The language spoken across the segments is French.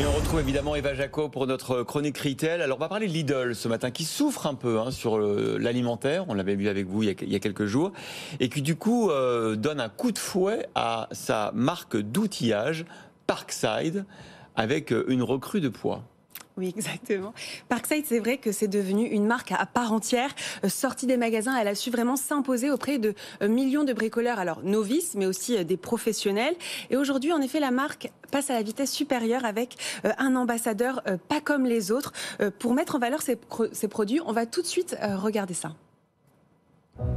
Et on retrouve évidemment Eva Jaco pour notre chronique Retail. Alors on va parler de Lidl ce matin qui souffre un peu sur l'alimentaire, on l'avait vu avec vous il y a quelques jours, et qui du coup donne un coup de fouet à sa marque d'outillage Parkside avec une recrue de poids. Oui, exactement. Parkside, c'est vrai que c'est devenu une marque à part entière. Sortie des magasins, elle a su vraiment s'imposer auprès de millions de bricoleurs, alors novices, mais aussi des professionnels. Et aujourd'hui, en effet, la marque passe à la vitesse supérieure avec un ambassadeur pas comme les autres. Pour mettre en valeur ses produits, on va tout de suite regarder ça.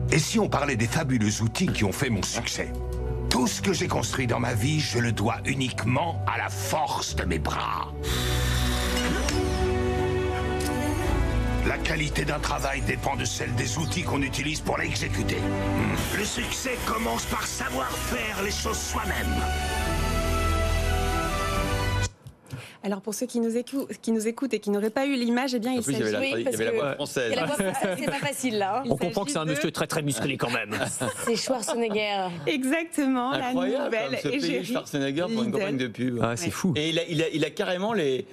Et si on parlait des fabuleux outils qui ont fait mon succès? Tout ce que j'ai construit dans ma vie, je le dois uniquement à la force de mes bras. La qualité d'un travail dépend de celle des outils qu'on utilise pour l'exécuter. Le succès commence par savoir faire les choses soi-même. Alors pour ceux qui nous écoutent et qui n'auraient pas eu l'image, eh bien il s'agit... Il y avait la voix française. La voix française, c'est pas facile là. On comprend que c'est un monsieur très musclé quand même. C'est Schwarzenegger. Exactement, incroyable, la nouvelle ce pays Schwarzenegger pour une campagne de pub. Ah, c'est fou. Et il a carrément les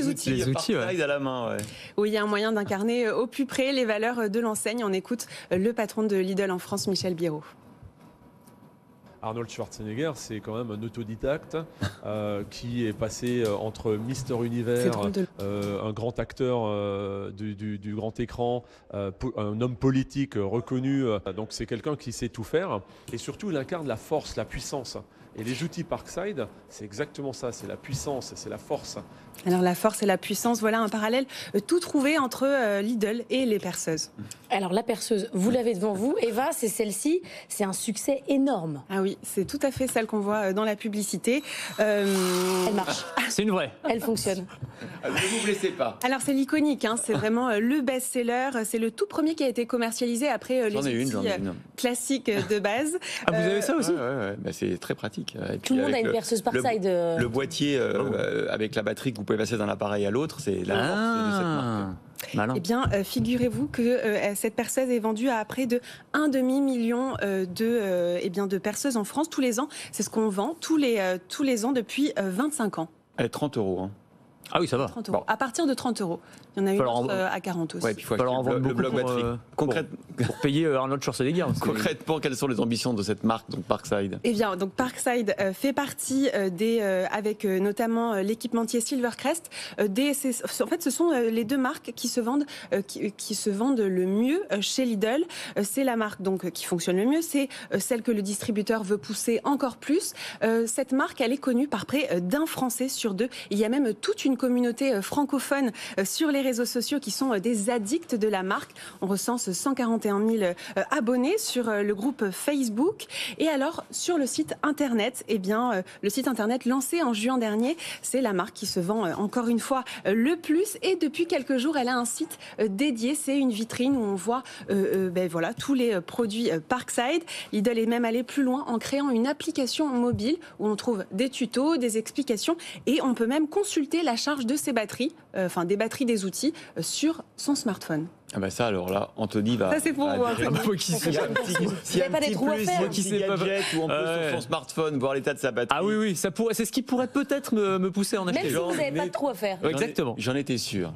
outils Parkside à la main. Ouais. Oui, il y a un moyen d'incarner au plus près les valeurs de l'enseigne. On écoute le patron de Lidl en France, Michel Biraud. Arnold Schwarzenegger, c'est quand même un autodidacte qui est passé entre Mister Univers, un grand acteur du grand écran, un homme politique reconnu. Donc c'est quelqu'un qui sait tout faire. Et surtout, il incarne la force, la puissance. Et les outils Parkside, c'est exactement ça, c'est la puissance, c'est la force. Alors la force et la puissance, voilà un parallèle tout trouvé entre Lidl et les perceuses. Alors la perceuse, vous l'avez devant vous, Eva, c'est celle-ci, c'est un succès énorme. Ah oui, c'est tout à fait celle qu'on voit dans la publicité. Elle marche. C'est une vraie. Elle fonctionne. Ne vous blessez pas. Alors c'est l'iconique, c'est vraiment le best-seller, c'est le tout premier qui a été commercialisé après les outils classiques de base. Ah, vous avez ça aussi? Ouais. Bah, c'est très pratique. Et tout le monde a une perceuse Parkside. Le boîtier avec la batterie que vous pouvez passer d'un appareil à l'autre, c'est la force de cette marque. Malin. Eh bien, figurez-vous que cette perceuse est vendue à près de 1,5 million de perceuses en France tous les ans. C'est ce qu'on vend tous les ans depuis 25 ans. 30 €. Ah oui, ça va. 30 €. Bon. À partir de 30 €. Il y en a une autre à 40 aussi. Ouais, puis il faut alors en vendre beaucoup bloc batterie. Pour payer Arnold Schwarzenegger. Concrètement, quelles sont les ambitions de cette marque, donc Parkside? Eh bien, donc Parkside fait partie avec notamment l'équipementier Silvercrest. En fait, ce sont les deux marques qui se vendent le mieux chez Lidl. C'est la marque donc qui fonctionne le mieux. C'est celle que le distributeur veut pousser encore plus. Cette marque, elle est connue par près d'un Français sur deux. Il y a même toute une communauté francophone sur les réseaux sociaux qui sont des addicts de la marque. On recense 141 000 abonnés sur le groupe Facebook. Et alors, sur le site internet, le site internet lancé en juin dernier, c'est la marque qui se vend encore une fois le plus. Et depuis quelques jours, elle a un site dédié. C'est une vitrine où on voit tous les produits Parkside. Lidl est même allé plus loin en créant une application mobile où on trouve des tutos, des explications et on peut même consulter la charge de ses batteries, des batteries des outils sur son smartphone. Ah bah ça alors là, Anthony va... Ça c'est pour vous. S'il y a un petit gadget où on peut sur son smartphone voir l'état de sa batterie. Ah oui, c'est ce qui pourrait peut-être me pousser à en acheter. Même si vous n'avez pas de trou à faire. Exactement. J'en étais sûr.